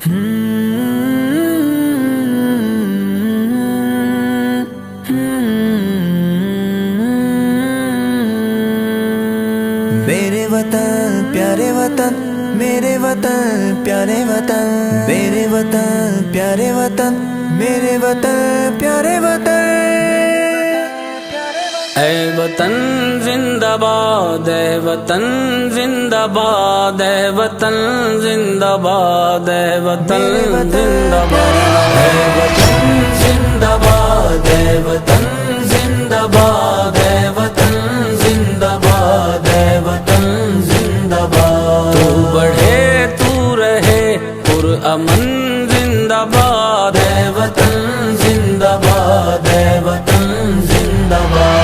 میرے وطن پیارے وطن، میرے وطن پیارے وطن، میرے وطن پیارے وطن، میرے وطن پیارے وطن۔ اے وطن زندہ باد، اے وطن زندہ باد، اے وطن زندہ باد، اے وطن زندہ باد، اے وطن زندہ باد، اے وطن زندہ باد، اے وطن زندہ باد، اے وطن زندہ باد۔ تو بڑھے تو رہے پرامن زندہ باد، اے وطن زندہ باد، اے وطن زندہ باد۔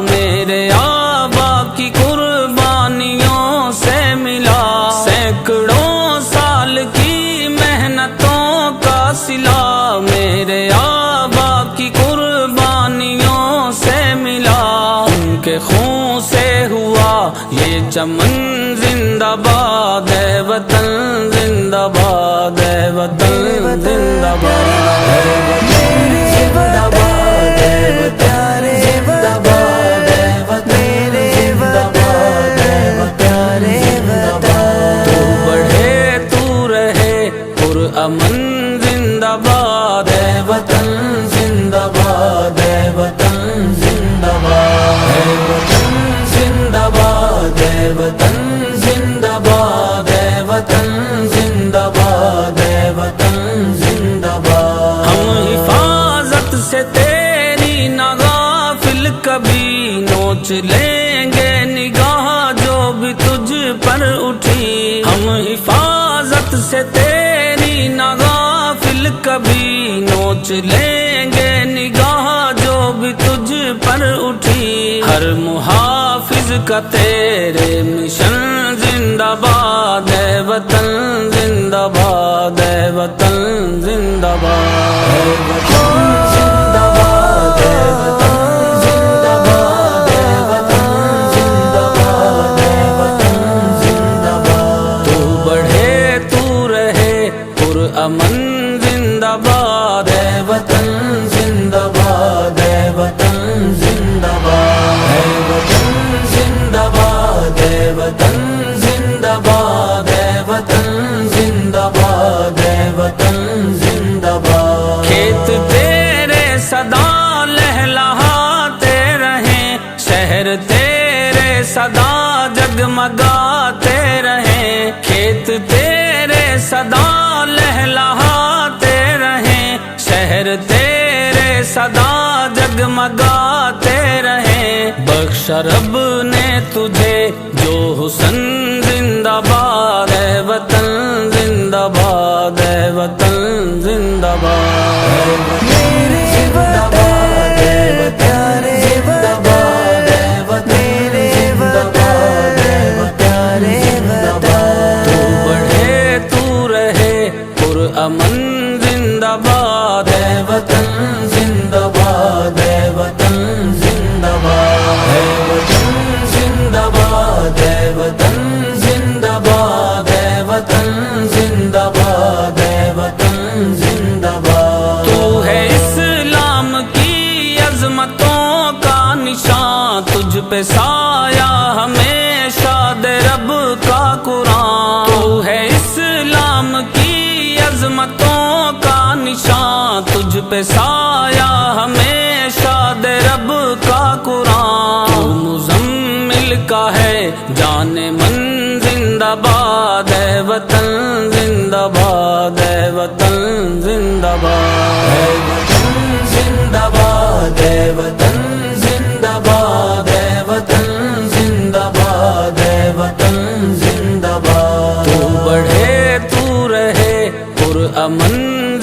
میرے آبا کی قربانیوں سے ملا، سینکڑوں سال کی محنتوں کا صلہ میرے آبا کی قربانیوں سے ملا۔ ان کے خون سے ہوا یہ چمن زندہ باد، اے وطن زندہ باد، اے وطن زندہ باد، اے وطن زندہ باد، اے وطن زندہ باد، اے وطن زندہ باد، اے وطن زندہ باد۔ تو بڑھے تو رہے پرامن زندہ باد، اے وطن زندہ باد، اے وطن زندہ باد، اے وطن زندہ باد، اے وطن زندہ باد، اے وطن زندہ باد، اے وطن زندہ باد۔ ہم حفاظت سے تیری نہ غافل کبھی نوچ لیں گے نگاہ جو بھی تجھ پر اٹھی۔ ہم حفاظت سے تیری نہ غافل کبھی نوچ لیں گے نگاہ جو بھی تجھ پر اٹھی۔ ہر محافظ کا تیرے مشن زندہ باد، اے وطن زندہ باد، اے وطن زندہ باد، اے وطن زندہ باد، اے وطن زندہ باد، اے وطن زندہ باد، اے وطن زندہ باد۔ تو بڑھے تو رہے پرامن زندہ باد، اے وطن زندہ باد، اے وطن زندہ باد، اے وطن زندہ باد، اے وطن زندہ باد، اے وطن زندہ باد، اے وطن زندہ باد۔ کھیت تیرے صدا لہلہاتے رہیں، شہر تیرے صدا جگمگاتے رہیں، کھیت تیرے صدا لہلہاتے رہیں، شہر تیرے صدا جگمگاتے رہیں۔ بخش رب نے تجھے جو حسن زندہ باد، اے وطن زندہ باد، اے وطن زندہ باد، اے وطن زندہ باد، اے وطن زندہ باد، اے وطن زندہ باد، اے وطن زندہ باد۔ تو بڑھے تو رہے پرامن زندہ باد، اے وطن زندہ باد، اے وطن زندہ باد، اے وطن زندہ باد، اے وطن زندہ باد، اے وطن زندہ باد، اے وطن زندہ باد۔ تو ہے اسلام کی عظمتوں کا نشان، تجھ پہ سایہ ہمیشہ دے رب کا قرآن۔ تو ہے اسلام کی عظمتوں کا نشان، تجھ پہ سایہ ہمیشہ دے رب کا قرآن۔ تو مزمل کا ہے جان من زندہ باد، اے وطن زندہ باد، اے وطن زندہ باد، اے وطن زندہ باد، اے وطن زندہ باد، اے وطن زندہ باد، اے وطن زندہ باد۔ تو بڑھے تو رہے پرامن